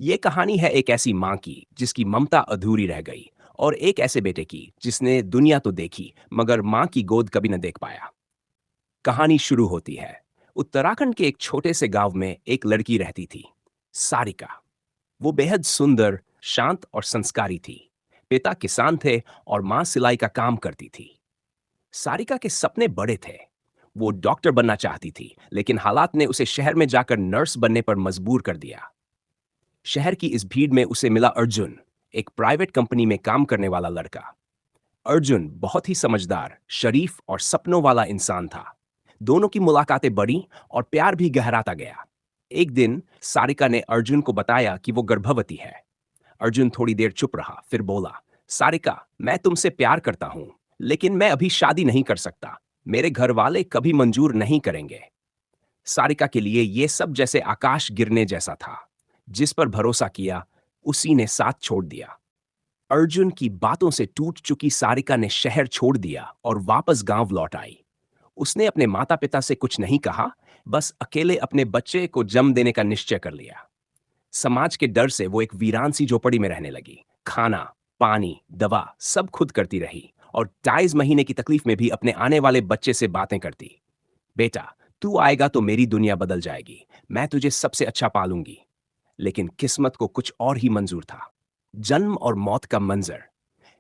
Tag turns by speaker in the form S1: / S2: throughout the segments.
S1: ये कहानी है एक ऐसी माँ की जिसकी ममता अधूरी रह गई और एक ऐसे बेटे की जिसने दुनिया तो देखी मगर माँ की गोद कभी न देख पाया। कहानी शुरू होती है उत्तराखंड के एक छोटे से गांव में एक लड़की रहती थी, सारिका। वो बेहद सुंदर, शांत और संस्कारी थी। पिता किसान थे और माँ सिलाई का काम करती थी। सारिका के सपने बड़े थे। वो डॉक्टर बनना चाहती थी, लेकिन हालात ने उसे शहर में जाकर नर्स बनने पर मजबूर कर दिया। शहर की इस भीड़ में उसे मिला अर्जुन, एक प्राइवेट कंपनी में काम करने वाला लड़का। अर्जुन बहुत ही समझदार, शरीफ और सपनों वाला इंसान था। दोनों की मुलाकातें बढ़ी और प्यार भी गहराता गया। एक दिन सारिका ने अर्जुन को बताया कि वो गर्भवती है। अर्जुन थोड़ी देर चुप रहा, फिर बोला, सारिका, मैं तुमसे प्यार करता हूं, लेकिन मैं अभी शादी नहीं कर सकता। मेरे घर वाले कभी मंजूर नहीं करेंगे। सारिका के लिए ये सब जैसे आकाश गिरने जैसा था। जिस पर भरोसा किया, उसी ने साथ छोड़ दिया। अर्जुन की बातों से टूट चुकी सारिका ने शहर छोड़ दिया और वापस गांव लौट आई। उसने अपने माता पिता से कुछ नहीं कहा, बस अकेले अपने बच्चे को जन्म देने का निश्चय कर लिया। समाज के डर से वो एक वीरान सी झोपड़ी में रहने लगी। खाना, पानी, दवा सब खुद करती रही और 2.5 महीने की तकलीफ में भी अपने आने वाले बच्चे से बातें करती। बेटा, तू आएगा तो मेरी दुनिया बदल जाएगी। मैं तुझे सबसे अच्छा पालूंगी। लेकिन किस्मत को कुछ और ही मंजूर था। जन्म और मौत का मंजर।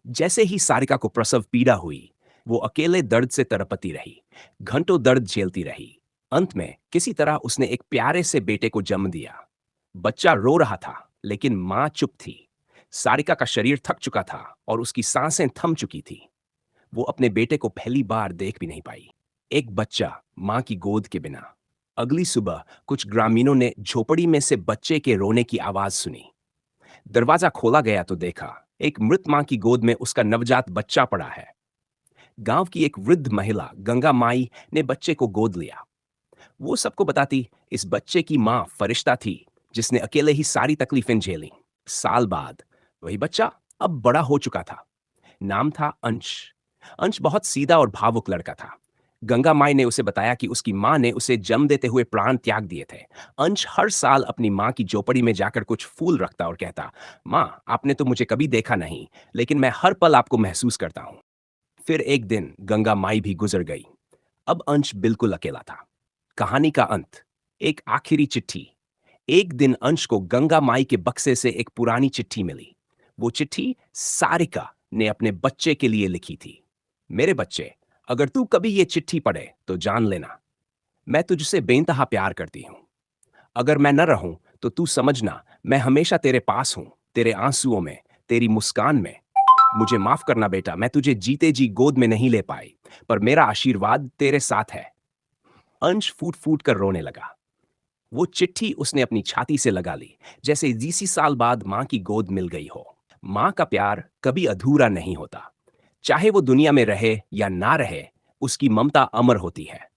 S1: जैसे ही सारिका को प्रसव पीड़ा हुई, वो अकेले दर्द से तड़पती रही। घंटों दर्द झेलती रही। अंत में किसी तरह उसने एक प्यारे से बेटे को जन्म दिया। बच्चा रो रहा था, लेकिन मां चुप थी। सारिका का शरीर थक चुका था और उसकी सांसें थम चुकी थी। वो अपने बेटे को पहली बार देख भी नहीं पाई। एक बच्चा मां की गोद के बिना। अगली सुबह कुछ ग्रामीणों ने झोपड़ी में से बच्चे के रोने की आवाज सुनी। दरवाजा खोला गया तो देखा एक मृत मां की गोद में उसका नवजात बच्चा पड़ा है। गांव की एक वृद्ध महिला गंगा माई ने बच्चे को गोद लिया। वो सबको बताती, इस बच्चे की मां फरिश्ता थी जिसने अकेले ही सारी तकलीफें झेली। साल बाद वही बच्चा अब बड़ा हो चुका था। नाम था अंश। अंश बहुत सीधा और भावुक लड़का था। गंगा माई ने उसे बताया कि उसकी मां ने उसे जन्म देते हुए प्राण त्याग दिए थे। अंश हर साल अपनी मां की झोपड़ी में जाकर कुछ फूल रखता और कहता, मां, आपने तो मुझे कभी देखा नहीं, लेकिन मैं हर पल आपको महसूस करता हूं। फिर एक दिन गंगा माई भी गुजर गई। अब अंश बिल्कुल अकेला था। कहानी का अंत। एक आखिरी चिट्ठी। एक दिन अंश को गंगा माई के बक्से से एक पुरानी चिट्ठी मिली। वो चिट्ठी सारिका ने अपने बच्चे के लिए लिखी थी। मेरे बच्चे, अगर तू कभी ये चिट्ठी पढ़े तो जान लेना, मैं तुझसे बेइंतहा प्यार करती हूं। अगर मैं न रहूं तो तू समझना, मैं हमेशा तेरे पास हूं, तेरे आंसुओं में, तेरी मुस्कान में। मुझे माफ करना बेटा, मैं तुझे जीते जी गोद में नहीं ले पाई, पर मेरा आशीर्वाद तेरे साथ है। अंश फूट फूट कर रोने लगा। वो चिट्ठी उसने अपनी छाती से लगा ली, जैसे इसी साल बाद मां की गोद मिल गई हो। मां का प्यार कभी अधूरा नहीं होता। चाहे वो दुनिया में रहे या ना रहे, उसकी ममता अमर होती है।